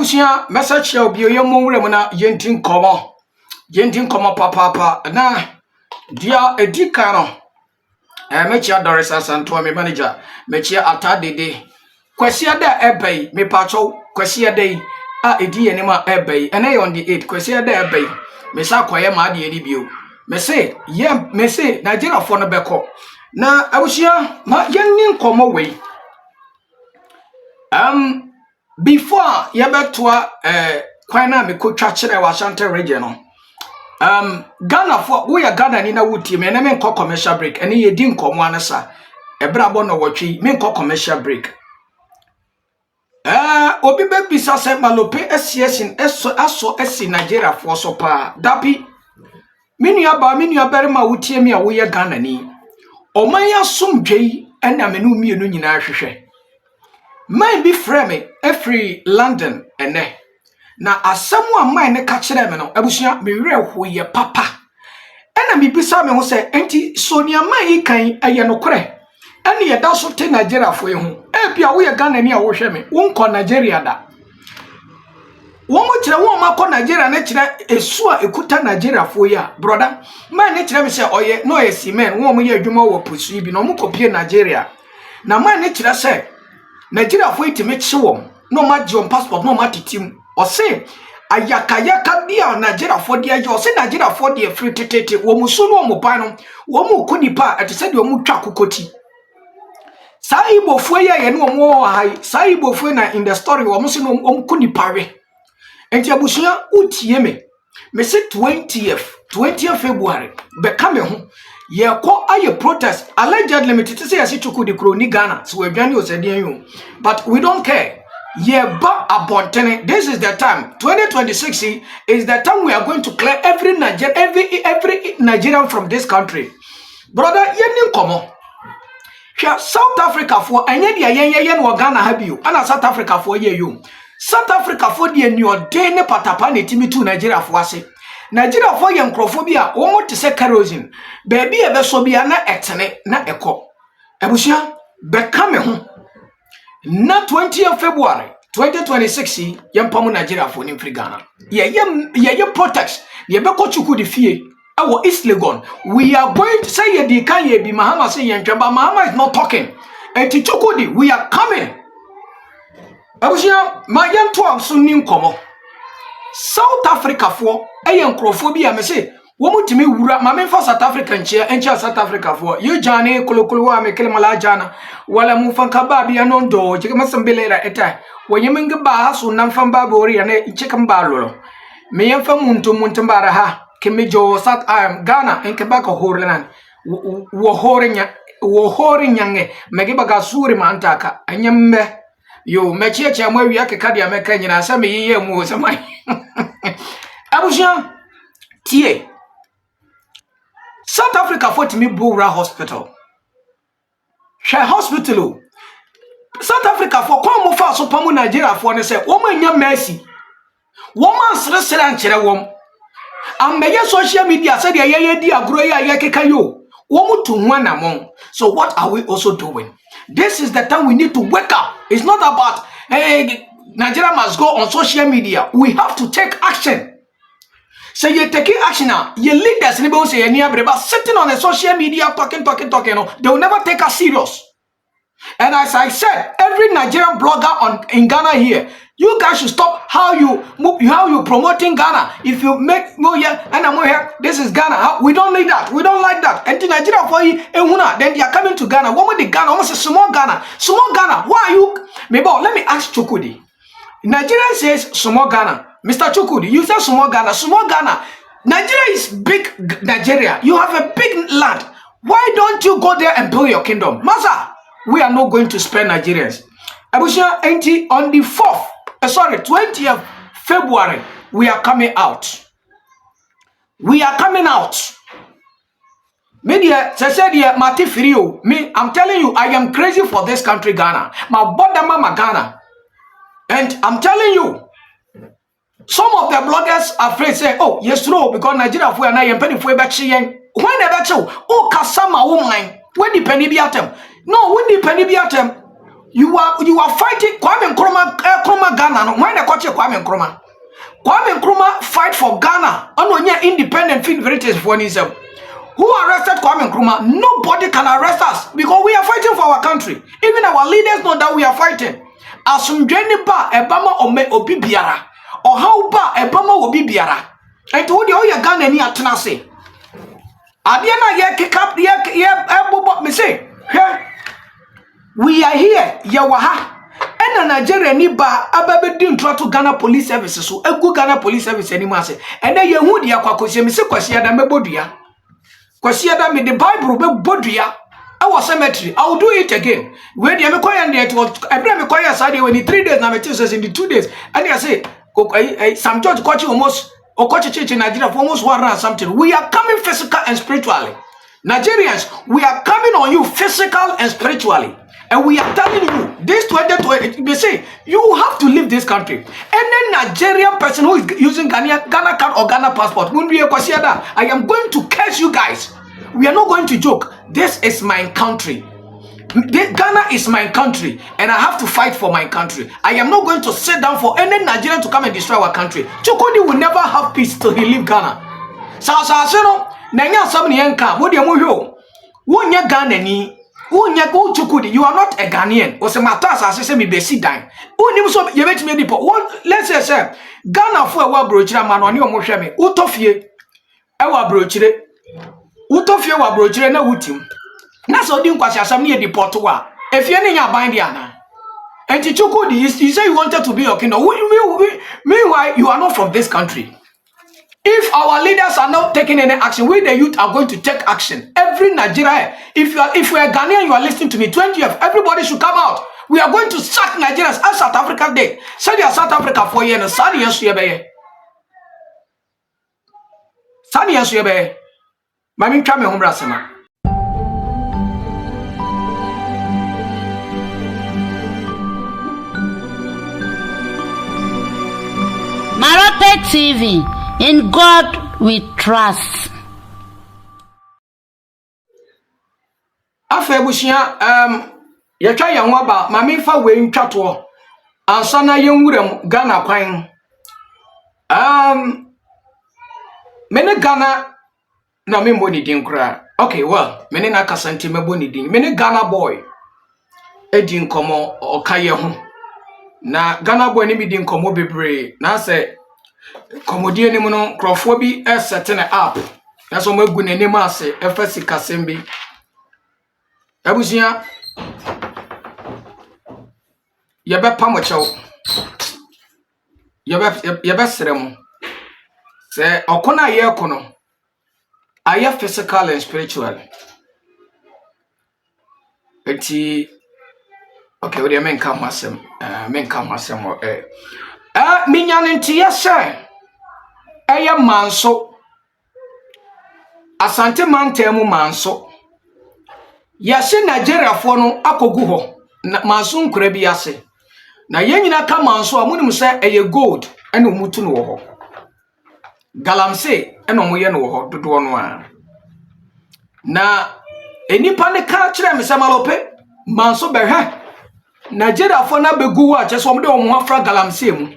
Abusia message ya obi oyemo wure mu na yentin komo papa na dia edika no mechia Doris Asanto me manager mechia atadede kwasi ada ebei me pacho kwasi ada yi a edi enema ebei ene on the 8 kwasi ada ebei me sa koye ma de edi bio me say Nigeria for no beko na abusia ma yennin komo we before yabetwa kwan na me ko twa kire wa Ashanti region no Ghana for we are Ghana ni na wuti me na me nko commercial break ene ye di nkomo anasa ebra bo no wotwi me nko commercial break obi be bisa se malope assiesin aso esi Nigeria for so pa dapi minua bere ma wuti me a wo ye Ghana ni oman ya somdwei ena me no mienu nyina hwehwe man bi frame every London ene na asemu a man ne ka kire me no abusua me were hoye papa ena mi bisa me ho se enti sonia man yi kan aye no kore ene ye da so te Nigeria fo ye ho bia wo ye Ghana ni a wo hwe me wo nko Nigeria da wo mo kire wo ma ko Nigeria na kire esu a ekuta Nigeria fo ya brother man ne kire me se oye no ye simen wo mo ye adwuma wo pusu bi no mo kopie Nigeria na man ne kire se Nigeria fo itime kye wo no ma gion passport no ma titim o se ayaka bia Nigeria fo de aye o se Nigeria fo de free tete wo musu no mo ban no wo mu kunipa atese de wo mu twa kokoti sa Igbo fo ye no mo hai sa Igbo fo na in the story wo musu no kunipa we enti abusuya utie me se 20th February be kame ho ye ko aye protest allegedly limited say yesi chukudi kroni Ghana so we dwane osedian you but we don't care ye ba abontene. This is the time 2026 is the time we are going to clear every Nigerian from this country brother yenin komo South Africa for enye dia yen wo Ghana ha bio ana South Africa for ye you South Africa for the new day patapa ne timitu Nigeria for ase Nigeria for yen crofobia wo mo te se kerosene baby e be so bia na etene na eko abusia be kame ho na 20th February 2026 yempamu Nigeria for ni free Ghana ye protest ye be ko chuku de fie awo East Legon we are going to say ye di kan ye bi Mahama say yen tweba Mahama is not talking enti chukudi we are coming abusia ma yen to am so ni nkomo South Africa for eyen crofobia me say wo mutimi wura ma me fa South Africa enche South Africa for you jane kolokolo wa me kele mala jana wala mu fanka ba bia no ndo chike masambelera eta wonyemenge ba so nan fan ba bori ya ne chike mba lolo me yen fa muntu mbara ha kemejo South Ghana enke ba ka horlan wo horinya nge mege baga suri ma antaka anyembe yo mecheche amwe wi akeka dia meka nyina sa me yiye mu samai abusia tie South Africa for me Bura Hospital. She hospital. South Africa for come fa so pamu Nigeria for ne say woman nya mercy. Woman sere ankere wom. Ameye social media said ye di agro ye keka yo. Womu to nwanamon. So what are we also doing? This is the time we need to wake up. It's not about Nigeria must go on social media. We have to take action. So you taking action now. Your leaders say sitting on the social media talking, no, they will never take us serious. And as I said, every Nigerian blogger in Ghana here, you guys should stop how you promoting Ghana. If you make no here and I'm here, this is Ghana. We don't need that. We don't like that. And in Nigeria for you, then they are coming to Ghana. What with the Ghana? Almost a small Ghana. Small Ghana. Why are you? Maybe let me ask Chukudi. Nigeria says small Ghana. Mr. Chukudi, you say small Ghana. Small Ghana. Nigeria is big Nigeria. You have a big land. Why don't you go there and build your kingdom? Maza, we are not going to spare Nigerians. Abusia Enti on the 20th February, we are coming out. We are coming out. Media said Mati Firio. Me, I'm telling you, I am crazy for this country, Ghana. My border mama Ghana. And I'm telling you, some of the bloggers are afraid say, oh, yes, true, because Nigeria for na yen penny for bechi yen. When they bechi, oh, kasama woman, when the penny be atem. No, when the penny be atem, You are fighting Kwame Nkrumah Ghana. No, why the coach Kwame Nkrumah? Kwame Nkrumah fight for Ghana. On independent field verities for himself. Who arrested Kwame Nkrumah? Nobody can arrest us because we are fighting for our country. Even our leaders know that we are fighting. Asumdwene ba ebama obi biara. Ohaw ba ebama obi biara. And to the oya Ghana ni atena se. Ade na ye kick up ye ebobo me say. We are here, Yawaha. And Nigeria ni ba ababedi ntwa to Ghana Police Service so egu Ghana Police Service anymore say. And then ye hu dia kwakosie me say kwasia da mebodua. Kwasia da me the Bible be bodua. Our cemetery. I will do it again. When you me it was every me koya Saturday when 3 days na me says in the 2 days. And I say some church coaching almost or coach church in Nigeria for almost 1 round something. We are coming physical and spiritually. Nigerians, we are coming on you physical and spiritually. And we are telling you, this 2020, they say, you have to leave this country. Any Nigerian person who is using Ghana card or Ghana passport, I am going to curse you guys. We are not going to joke. This is my country. Ghana is my country. And I have to fight for my country. I am not going to sit down for any Nigerian to come and destroy our country. Chukudi will never have peace till he leave Ghana. You are not a Ghanaian. Or some matters as I say me be sit down. So you bet me let's say Ghana for a brochire man on your moshame. Utofie ewa brochire. Utofie wa brochire na wutim. Na so din kwasi asam ne deport wa. Efie ne nya ban dia na. Enti Chukudi you say you wanted to be your kingdom. Meanwhile you are not from this country. If our leaders are not taking any action, we the youth are going to take action. Every Nigeria, if you are Ghanaian, you are listening to me, 20 years, everybody should come out. We are going to sack Nigerians as South Africa did. Say South Africa for years, Sani Yasuyebe. Sani Yasuyebe. Mami Chame Humbrasema. Marape TV. In God we trust. Afa ebusia yetwa ye ho ba mame fa we ntwato ansa na ye nwuram Ghana kwan mene Ghana na me mboni din kura. Okay, well, mene na kasante meboni din. Mene Ghana boy edi nkomo okaye ho. Na Ghana boy ni bi din nkomo bebre na se komodie ni mu no krofo bi setting up. Na so magu nanim ase efasi kasembi. Abusia yebe pamochew. Yebe serem. Se okona ye kono. Aye physical and spiritual. Eti okay, we dey men come asem. Minyanenti yese. Eye manso. Asante mantemu manso. Yase Nigeria fo no akogu ho. Manso nkura bi yase. Na yenyina ka manso amunim se eye gold ene omutu no ho. Galamse ene omoye no ho dodo no a. Na enipa ne ka kire me se malope manso behwe. Nigeria fo na begu wa che so omde omo afra galamse mu.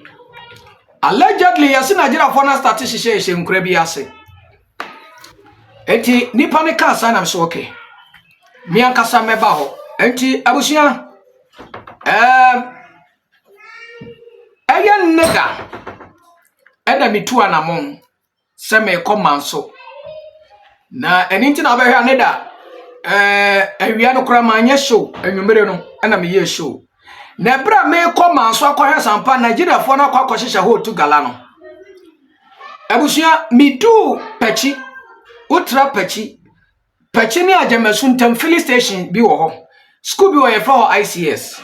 Allegedly yase Nigeria fo na start hihye nkura bi yase. Enti nipa ne ka sa na so okay. Mi ankasa meba ho. Enti abusia eye nega eda mitu anamon se me komanso na eninti na behwa neda awia no kura manye show anwumere no na me ye show na bra me komanso akohwe sampa Nigeria fo na akwakohyehyɛ ho tu gala no abusia midu pechi utra pechi ni ajamasun tam filling station bi wo ho school bi wo ye for ICS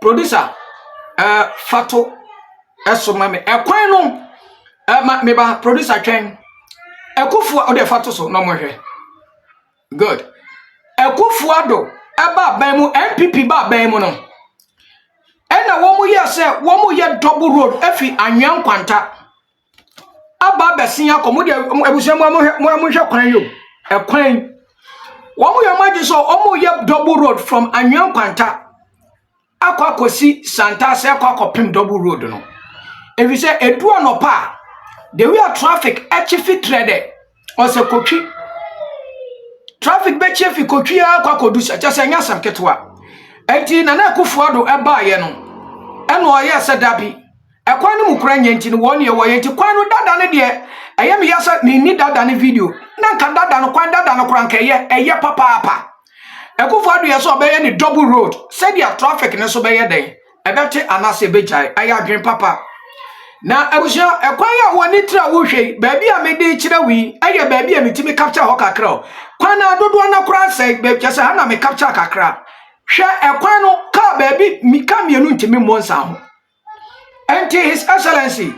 producer Fato esoma me ekwan no me ba producer twen ekufu o de Fato so no mo hwe good ekufu ado eba ban mu MPP ba ban mu no ena wo mu ye se wo mu ye double road afi anwan kwanta aba besia komo de ebusia mu hwe kwan yo ekwan wo mu ye maji so o mu ye double road from anwan kwanta akwa kosi Santase akwa kopim double road no if you say edu anopa the way traffic echifi trade or se kotwi traffic be chefi kotwi akwa kodusa chese nya sam ketwa enti na Akufo-Addo eba ye no eno oye se dabi ekwan mu kura nyenti no won ye wo yenti kwan no dada ne de eye me yasa ni dada ne video na nka dada no kwan dada no kura nka eye papa Akufo-Addo ye so obeye ni double road said dia traffic ne so beye den ebete anase bejai aya adwen papa na abusia ekwan ya woni tra wo hwei baabi a mede kire wi eye baabi a metimi capture ho kakra kwan na dodo na kura sai be kese ha na me capture kakra hwe ekwan no ka baabi mi ka mienu ntimi monsa ho enti His Excellency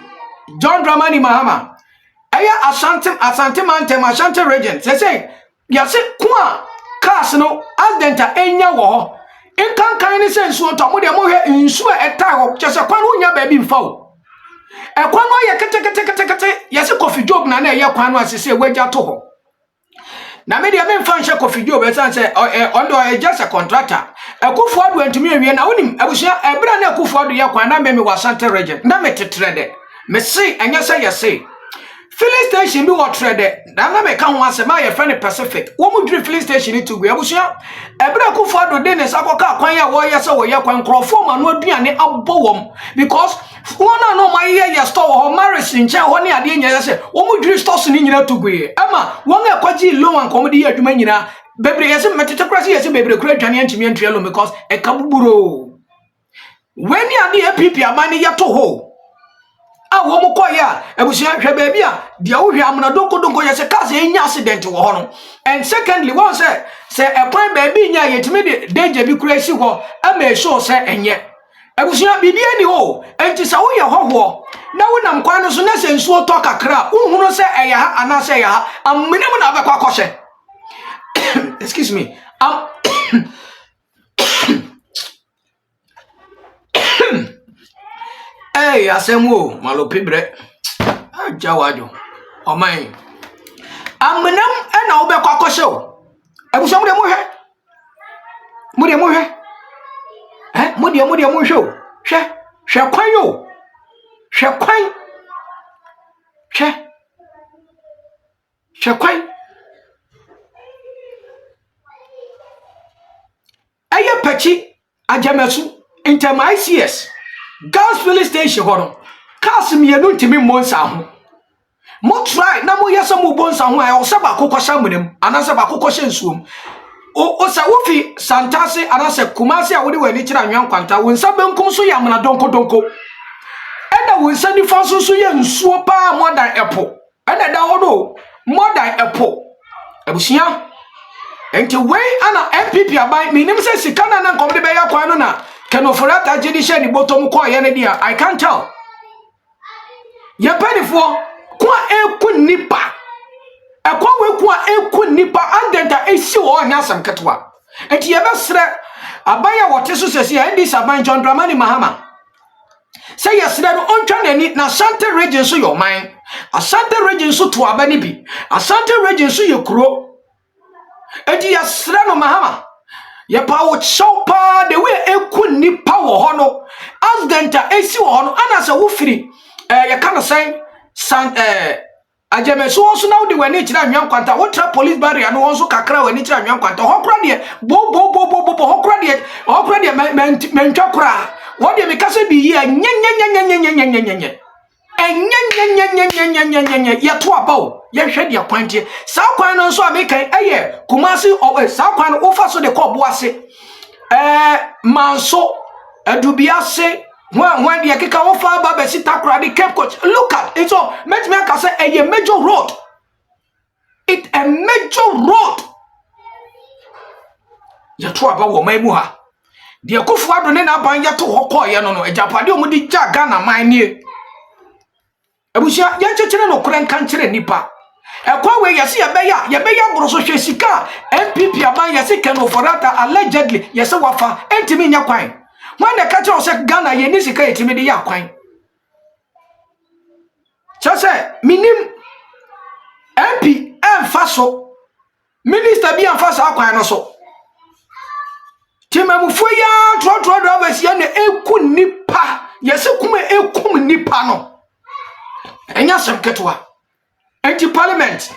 John Dramani Mahama eye Asante Mantem Ashanti Region say yase kwa cars no accident enya wo nkankan ni se nsuo to mo de mo hwe nsuo eta ho kese kwan no nya baabi mfa o ekwan no ye kete yase Kofi Job na ye kwan no asese wagya to ho na me de me mfa nhye Kofi Job e san say ondo just a contractor Akufo-Addo antumi awie na wonim abusia ebra na Akufo-Addo ye kwan na me Asante Region na me tetrede me se enya say yase filling station bi wo trade na me ka ho asema ye friend Pacific wo mu dri filling station to gwe abusia ebra Akufo-Addo de ne sakoka kwan ya wo ye se wo ye kwan krofo ma no aduane abowom because wona no ma ye store ho Maris nche ho ne ade nya se wo mu dri stores ni nyina to gwe ama won ekwaji loan ankom de adwuma nyina bebre yese metete krasi yese bebre kura adwane antimi antuelo because e kabuburo when ya ne APP amani ya to ho wo mu koya abusia hwe baabi a dia wo hwe amuna donko yese cars enya accident wo ho no and secondly one say ekwan baabi nya yetimi de danger bi kura si ho ama show say enye abusia bibia ni ho enti sa wo ye hoho na wo nam kwan no so na se nsuo to kakra unhunu se eya ha ana se ya ha ammenem na abekwa kose excuse me Hey, asemo malopibre ajawajo oman amnam na wo be kwakose o abuso mo hwe mo hwe hwe kwan yo hwe kwan aye pachi ajamasu intem ICS gas filling station hono cars mienu ntimi monsa ho mo try na mo yesa mo bonsa ho ayo se ba kokosha munem anase ba kokosha nsuom o sa wo fi Santase anase Kumasi a wode wani kira nwan kwanta wonsa benkum so ya mna donko eda wonsa ni fanso so ya nsuo pa more than apple eda da hodo more than apple abusia enti we ana MPP abai minim se sikana na nkomde be ya kwan no na Kenofurata jidisha ni bottom kwa yene dia I can't tell ye penifo kwa eku nipa ekwa we kwa eku nipa andenta esi wo nya sam ketwa enti ye besre abaya wote so sesi ndi saban John Dramani Mahama say yesre no ontwa nani na Asante Region so your mind Asante Region so to abani bi Asante Region so ye kuro enti yesre no Mahama ye pawo chopa the way eku nipa wo ho no accidenta esi wo ho no anase wo firi ye kana say ajemeso won so na wo de wani kira anwan kwanta wo tra police barrier no won so kakra wani kira anwan kwanta ho kra de bo ho kra de mentwa kra wo de me kase bi yi nye ya to abaw ye hwe de kwantie sa kwan no so amekan eye Kumasi o sa kwan no ofa so de ko boase manso adubiase when de keka ofa ba be sita kra de Cape Coast look at it so met me can say a major road it a major road ya to abaw wo mai mu ha de Akufo-Addo ne na ban ya to hokoye no ejapade o mu di jaga na man nie abusia ya chechire no kren kanchire nipa ekwa we yesi ye beya boroso hwe sika MPP aban yesi Kenofurata allegedly yesi wafa entimi nya kwan when the catcher o se Ghana ye ni sika etimi de ya kwan chase minim MP emfaso minister bi emfaso akwan no so timamufu ya truck drivers ya na eku nipa yesi kuma ekum nipa no enya semketwa enti parliament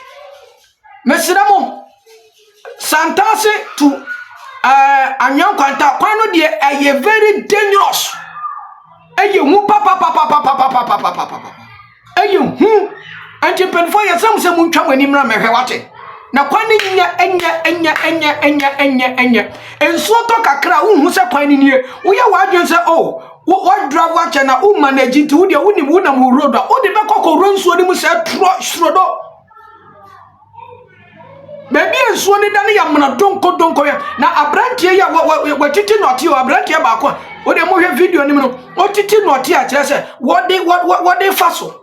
mesiramo santase to anyankwanta kwano de eye very dangerous eye hu papa eye hu enti penfo yesam se muntwa mani mra mehwe wate na kwani enya enso to kakra unhu se kwani nie wo ye wadwen se oh wo drive wache na u manage nti wo de wo ni wo na mo road a wo de be kokko ronsuo ni mu se tro srodo baby ensuo ni dane ya mna donko ya na abrantie ya watiti noti o abrantie ba ko wo de mo hwe video ni no o titi noti a kire se what they faso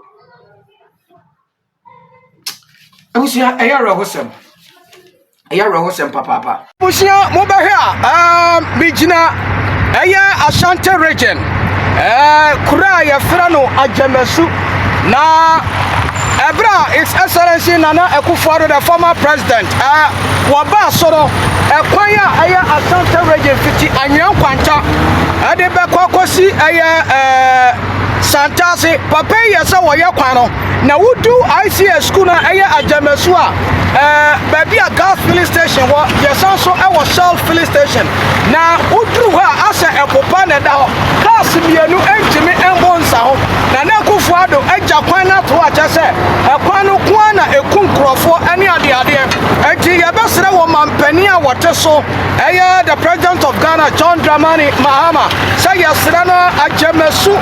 abusia eyaro hosem papa abusia mo ba hwe a bigina eya Ashanti region kura ya frano Ajemesu na Ebra His Excellency Nana Akufo-Addo, the former president, waba soro ekwanya aya Ashanti region 50 anyankwanta ade be kwakosi aya Santase papa yesa wo ye kwano na wudu ICS school na aya Ajemesu a baby a gas filling station wo yesa so e wo Shell filling station na udru ha asa epopa na da ho cars mienu entimi embonsa ho na Akufo-Addo eja kwana to a chese ekwano kwa na ekun krofo ani ade enti ye besere wo mampani a wote so eye the president of Ghana John Dramani Mahama say yesere no Ajemesu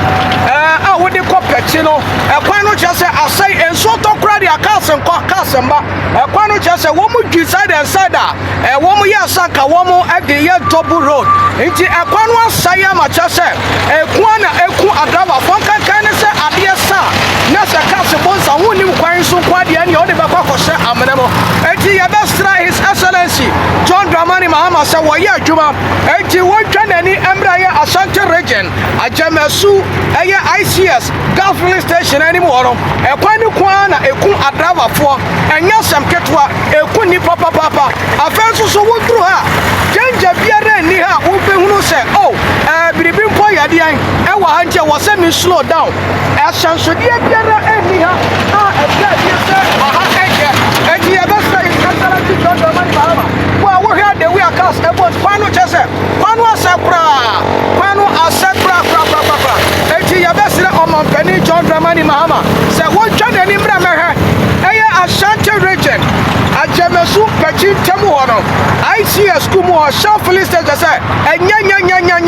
a wodi kopeti no ekwano chese asai enso to kura dia kasemba ekwano chese wo mu decide and said that wo mu yasaka wo mu ede ye double road enti ekwano asai ama chese ekwana eku adrava fonka kan se ade sa na se kase bonsa woni kwan so kwade ani o de be kwakose amenemo enti ye bestra His Excellency John Dramani Mahama se wo ye adwuma enti wo twanani emra ye Ashanti region Ajemesu eye ICS gas filling station anymore no ekwani kwa na eku adrava fo enya semketwa eku ni papa afenso so wodru ha jenja biara ni ha wo behunu se oh biribi mpo yade an e wa hanje wo se mi slow down ashansodie biara eni ha ebia die se aha eje enti ye besa ikantara ti John Dramani Mahama wo hia de we akas ebot kwanu chese kwanu asakra enti ye besira omampani John Dramani Mahama se wo twanani mra mehe eye Ashanti region Ajemesu pechi temu hono ICS kumo Shell filling station se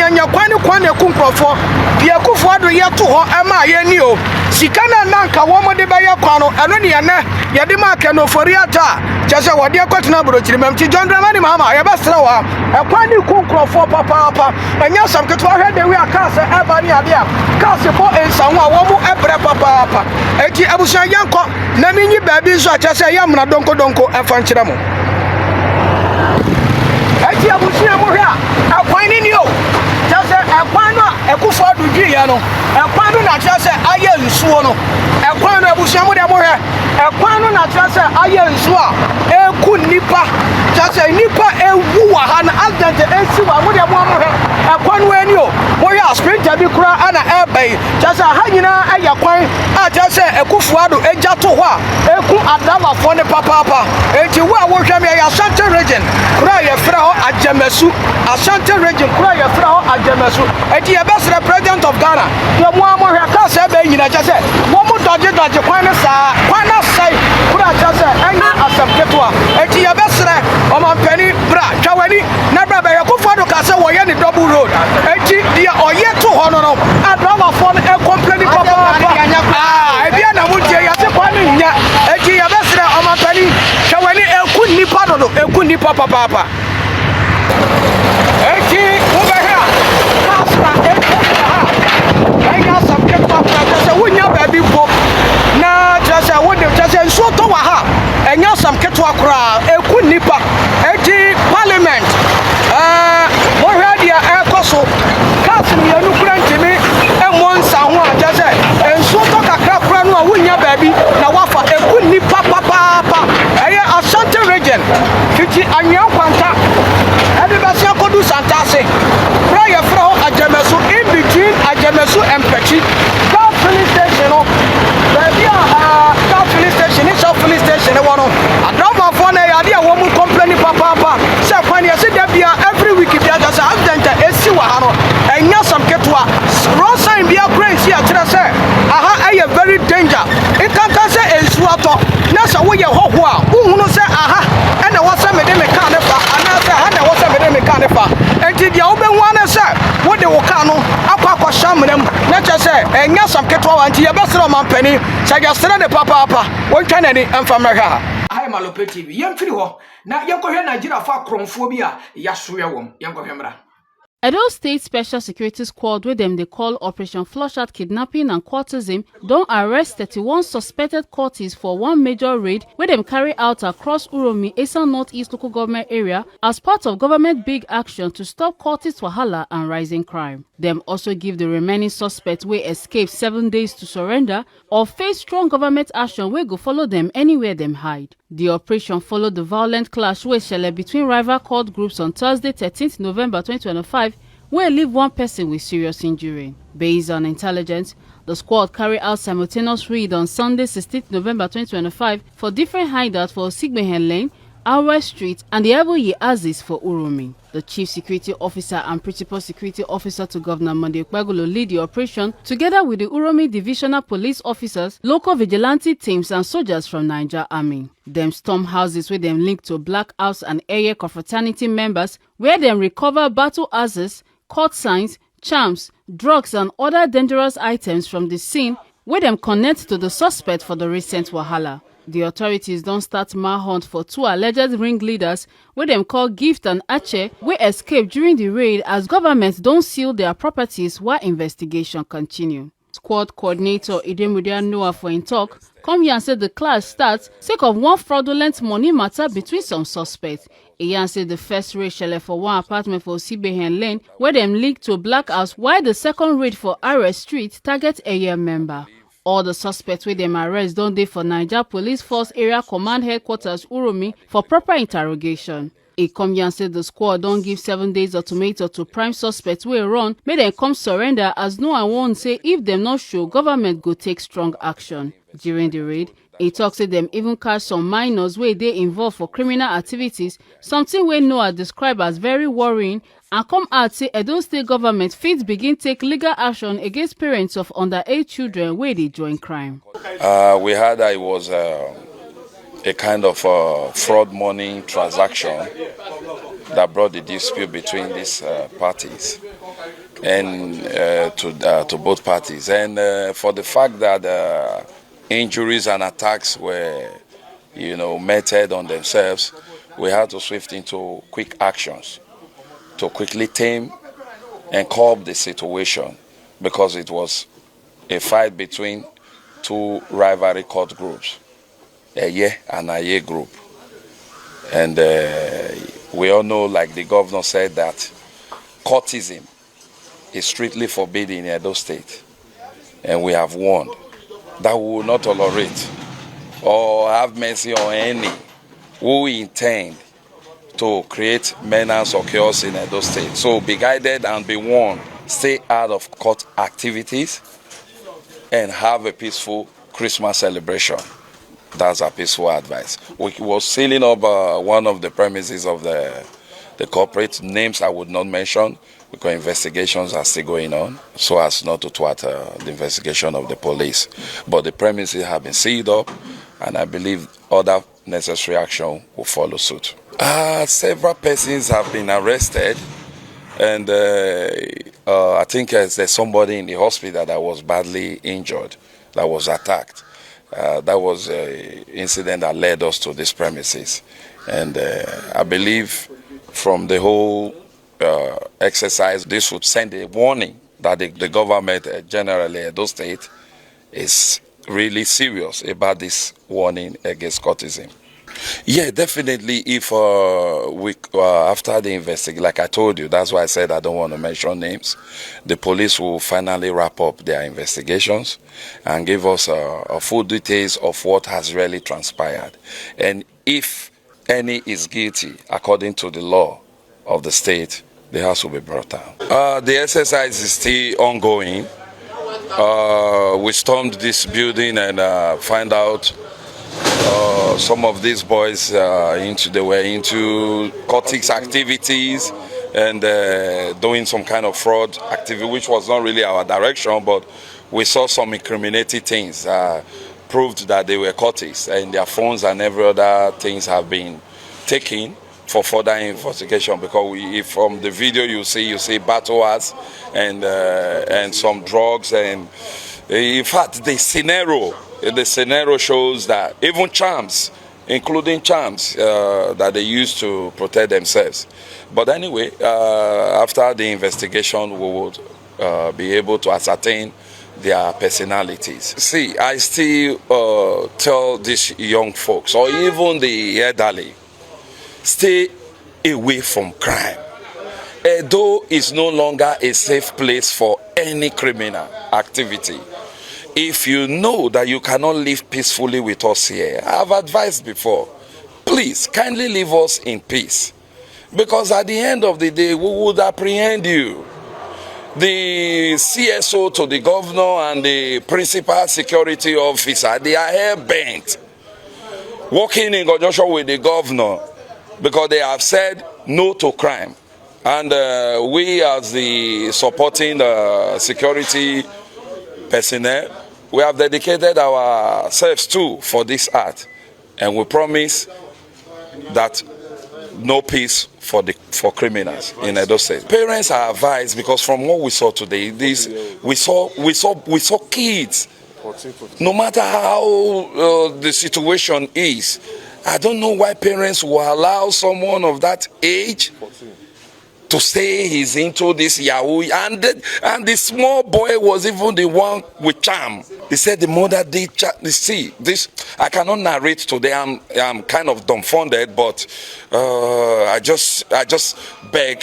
enya kwani kunkrofo bi Akufo-Addo yeto ho ema ye ni o sikana nanka wo mo de be ye kwano eno ne ye ne ye de ma ke no foriata chese wo de kwatena brochiri memti John Dramani Mahama ye besira wa ekwani kunkrofo papa enya samketo hwe de we akase eba ni ade a kase bo ensanwo a wo mo ebre papa enti abusia yanko na minyi baabi so a chese ye amna donko efa nkyere mo enti abusia mo hwe a ekwani ni o chese ekwano Akufo-Addo dwi ya no ekwano na chese aye nsuo no ekwano abusia mo de mo hwe ekwano na chese aye nsuo a eku nipa chese nipa ewu wa ha na accident ensi wa mo de mo hwe ekwano ani o mo hwe sprinter bi kura ana ebe chese ha nyina aye kwan a chese Akufo-Addo eja to ho a eku adava fo ne papa enti wo a wo hwe me ya Ashanti region kura ye fra ho Ajemesu Ashanti region kura ye fra ho Ajemesu enti ye best president of Ghana ye mo hwe ka se be nyina chese wo mo doje kwan ne sa kwan na sai kura chese enya asabketwa enti ye best omampani bra twawani na bra be Akufo-Addo ka se wo ye ni double road enti ye oye to ho no adava fo ne e complain papa ebia na mu tie ya se kwan ne nya enti ye best omampani twawani eku nipa papa enti wo be ha kasra enya samketwa chese wonya baabi bo na chese wode chese nso to wa ha enya samketwa kura eku nipa enti parliament mo hwa dia ekoso kas mienu kura ntimi emonsa ho a chese enso to kakra kura no a wonya baabi na wafa eku nipa papa eye Ashanti region kiti anyankwanta ebe basia kodu Santase one say what they will can aqua shamram, not just say, and yes, some kettle and tea, best of my penny, say just the papa, one can any and from I am a lope TV, young Fido. Now, Yanko Nigeria for chromophobia, Yasuya wom, Yanko Hemra. Edo State Special Security Squad, with them they call Operation Flushout Kidnapping and Courtism, don't arrest 31 suspected courtists for one major raid where them carry out across Uromi, Esan Northeast local government area as part of government big action to stop courtist wahala and rising crime. Them also give the remaining suspects wey escape 7 days to surrender or face strong government action wey go follow them anywhere them hide. The operation followed the violent clash wey shele between rival court groups on Thursday 13th November 2025 where leave one person with serious injury. Based on intelligence, the squad carried out simultaneous raid on Sunday 16th November 2025 for different hideouts for Sigbehen Lane, Awa Street and the Eboye Aziz for Uromi. The Chief Security Officer and Principal Security Officer to Governor Monday Okpebholo lead the operation together with the Uromi Divisional Police Officers, local vigilante teams and soldiers from Niger Army. Them storm houses where them linked to Black House and area confraternity members where them recover battle axes, court signs, charms, drugs and other dangerous items from the scene where them connect to the suspect for the recent wahala. The authorities don't start manhunt for two alleged ringleaders where them call Gift and Ache wey escape during the raid as government don't seal their properties while investigation continue. Squad coordinator Idemudia Noah for in talk come here and said the clash starts sake of one fraudulent money matter between some suspects. Iyan said the first raid shele for one apartment for Sigbehen Lane where them linked to Black House while the second raid for Ares Street target a year member. All the suspects with them arrest don't they for Niger Police Force Area Command Headquarters Uromi for proper interrogation. A come here and said the squad don't give 7 days ultimatum to prime suspects wey run, may them come surrender as no one won't say if them not show government go take strong action. During the raid, he talks said them even catch some minors where they involved for criminal activities, something wey Noah described as very worrying and come out say Edo State government fit begin take legal action against parents of underage children where they join crime. We heard that it was a kind of fraud money transaction that brought the dispute between these parties and to both parties. And for the fact that injuries and attacks were, meted on themselves, we had to swift into quick actions to quickly tame and curb the situation because it was a fight between two rivalry court groups, Eye and Aye group. And we all know, like the governor said, that courtism is strictly forbidden in Edo State. And we have warned that we will not tolerate or have mercy on any who intend to create menace or chaos in Edo State. So be guided and be warned. Stay out of court activities and have a peaceful Christmas celebration. That's our peaceful advice. We were sealing up one of the premises of the corporate. Names I would not mention because investigations are still going on so as not to thwart the investigation of the police. But the premises have been sealed up and I believe other necessary action will follow suit. Several persons have been arrested and I think there's somebody in the hospital that was badly injured, that was attacked. That was an incident that led us to these premises. And I believe from the whole exercise, this would send a warning that the government, generally Edo State, is really serious about this warning against courtism. Yeah, definitely. If after the investigation, like I told you, that's why I said I don't want to mention names. The police will finally wrap up their investigations and give us full details of what has really transpired. And if any is guilty, according to the law of the state, the house will be brought down. The exercise is still ongoing. We stormed this building and find out some of these boys were into cultic activities and doing some kind of fraud activity, which was not really our direction, but we saw some incriminating things, proved that they were cultists and their phones and every other things have been taken for further investigation, because from the video you see battle axe and some drugs, and in fact the scenario shows that even charms, including charms that they use to protect themselves. But anyway, after the investigation, we would be able to ascertain their personalities. See, I still tell these young folks, or even the elderly, stay away from crime. Edo is no longer a safe place for any criminal activity. If you know that you cannot live peacefully with us here, I have advised before, please kindly leave us in peace. Because at the end of the day, we would apprehend you. The CSO to the governor and the principal security officer, they are hell-bent, working in conjunction with the governor, because they have said no to crime. And we as the supporting security personnel, we have dedicated ourselves too for this art. And we promise that no peace for criminals in Edo State. Parents are advised, because from what we saw today, we saw kids. No matter how the situation is, I don't know why parents will allow someone of that age to say he's into this Yahoo, and the small boy was even the one with charm. He said the mother did see this. I cannot narrate today. I'm kind of dumbfounded, but I just beg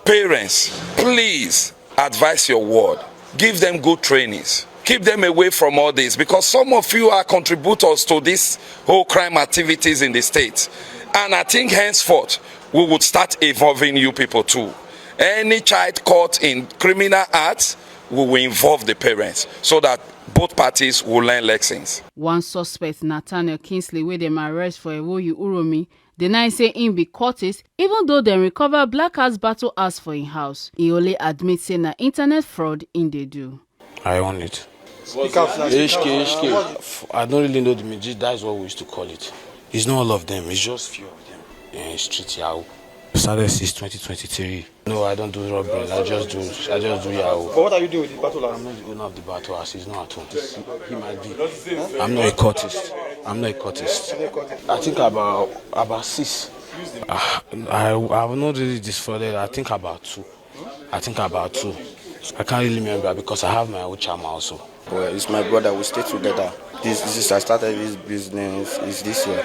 parents, please advise your ward. Give them good trainings. Keep them away from all this, because some of you are contributors to this whole crime activities in the state. And I think henceforth, we would start involving you people too. Any child caught in criminal acts, we will involve the parents so that both parties will learn lessons. One suspect, Nathaniel Kingsley, where them arrest for Ewoyu Uromi, deny say him be Curtis, even though they recover black ass battle ass for in house. He only admits say na internet fraud in they do. I own it. HK. I don't really know the midget. That's what we used to call it. It's not all of them. It's just few of them. Street Yahoo. Started since 2023. No, I don't do robbery. I just do Yahoo. But what are you doing with the battle axe? I'm not the owner of the battle axe. He's not at home. He might be. I'm not a cultist. I think about 6. I have not really disforded. I think about 2. I can't really remember because I have my own charm also. Well, it's my brother. We stay together. This I started this business is this year.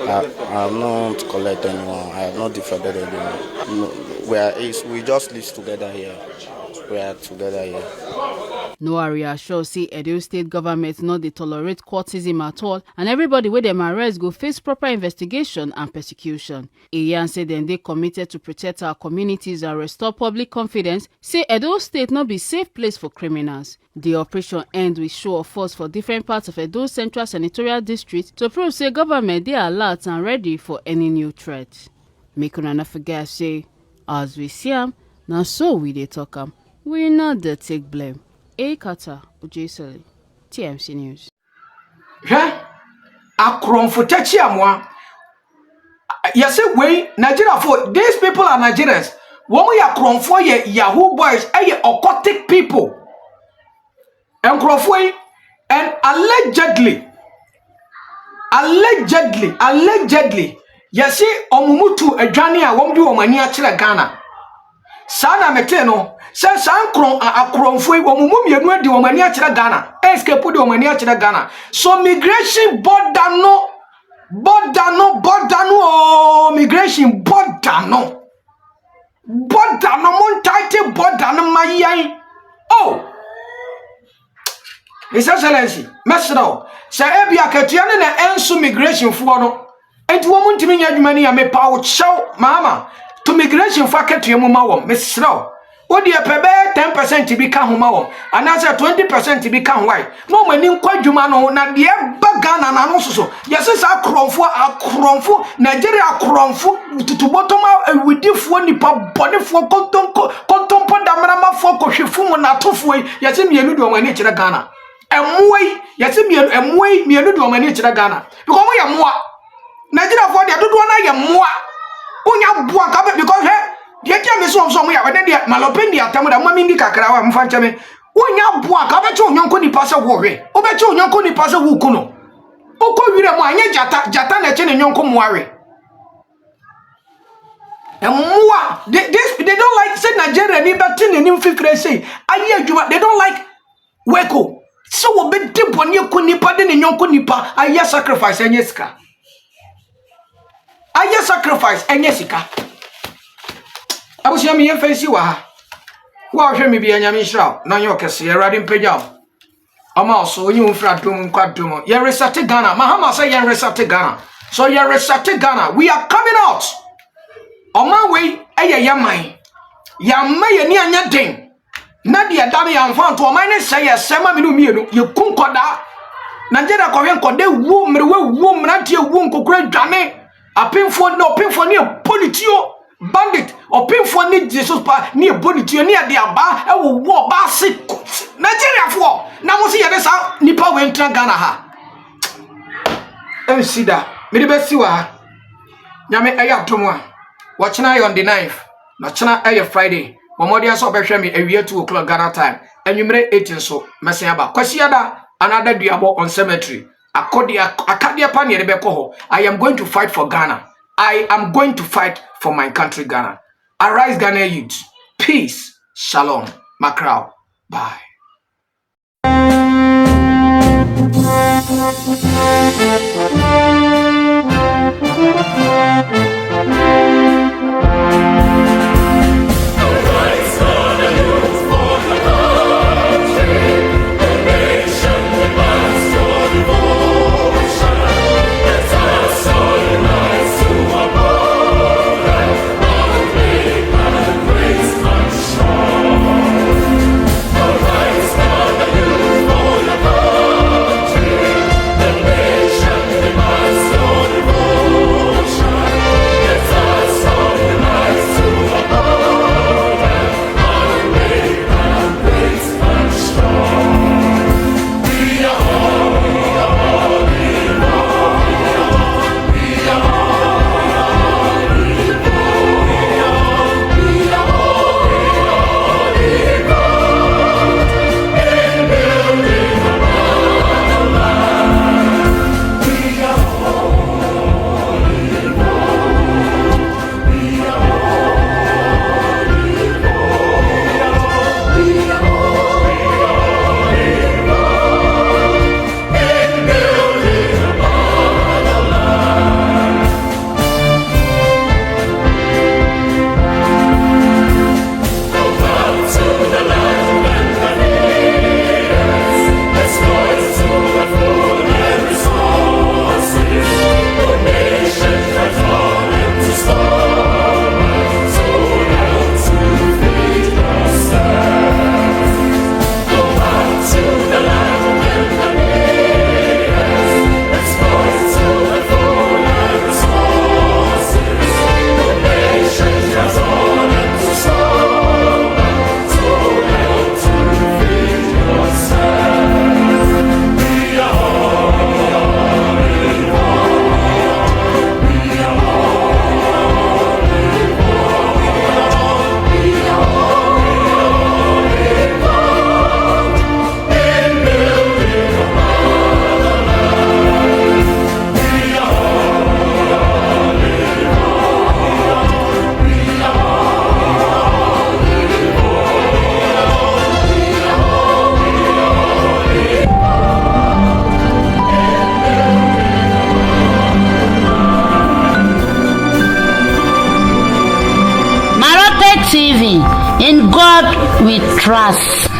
I have not collected anyone. I have not defrauded anyone. We just live together here. We are together here. No area sure say Edo State government not dey tolerate courtism at all, and everybody with them arrest go face proper investigation and persecution. Iyan said they committed to protect our communities and restore public confidence. Say Edo State not be safe place for criminals. The operation end with show of force for different parts of Edo Central Senatorial District to prove say government they are alert and ready for any new threat. Make una not forget say as we see am, now so we dey talk am. We not dey take blame. Kata Ujiseli, TMC News. Akromfotechi amwa. Yase we Nigeria for these people are Nigerians. Womu ya kromfo ye Yahoo boys aye occultic people. And kromfo and allegedly yase omumutu adwane a womdi omani a kire Ghana. Sana mete no se san kron akromfo omumu mienu adi omani a kire Ghana escape di omani a kire Ghana. So migration border no migration border no mon title border no mayan. Oh, His Excellency, Mesro, say ebia ketuane na enso migration for no. Enti wo muntimi nya adwuma ni me pa wo chow mama to migration for ketuane mu ma wo Mesro. Wo de pebe 10% bi ka ho ma wo. Anasa 20% bi ka ho wai. No mani nkwa adwuma no na de ba Ghana na no soso. Yese sa akromfo Nigeria akromfo tutubotoma ewidifo nipa bonefo kontompo damramafo kohwefu mu na tofo yese mienu de omani kire Ghana. Emwei yese mienu de omani kire Ghana. Because mo ye moa Nigeria for de dodo na ye moa Unya bua kabe because he dia me so ya we dia malopen dia tamu da mami ndi kakra wa mfa nchame. Unya bua kabe che onyonko ni pase wo hwe. Obeche onyonko ni pase wo kuno. Oko wire mu anye jata na che ne nyonko muare. They don't like say Nigeria ni betin ni mfikre say aye adwuma they don't like weko so wo be de bone ko nipa de ne nyonko nipa aye sacrifice anye sika aye sacrifice anye sika abusia me yen fancy wa ha wa hwe me bia nyame hira na nye okese erade mpagya ama oso onyi mfra dum nkwadum ye reset Ghana mahama say ye reset Ghana so ye reset Ghana we are coming out. Oma we eye yaman yamma ye ni anya den na de da me yamfa to oma ne say ye sema me no mienu ye kunkoda Nigeria ko hwen kode wu mre we wu mrantie wu nkokura dwane apemfo ne politio bandit opemfo ne Jesus pa ne politio ne de aba e wo ba se Nigeria fo na mo se ye sa nipa we ntra Ghana ha sida me de besi wa nyame eya tomo watching I on the 9th. Watching I Friday. Momodia so be me a 2 o'clock Ghana time. And you may 18 so Messiaba. Kwasiada another diabo on cemetery. Akadia pani rebeko. I am going to fight for Ghana. I am going to fight for my country Ghana. Arise Ghana youth. Peace. Shalom. Macrao. Bye. TV. In God we trust.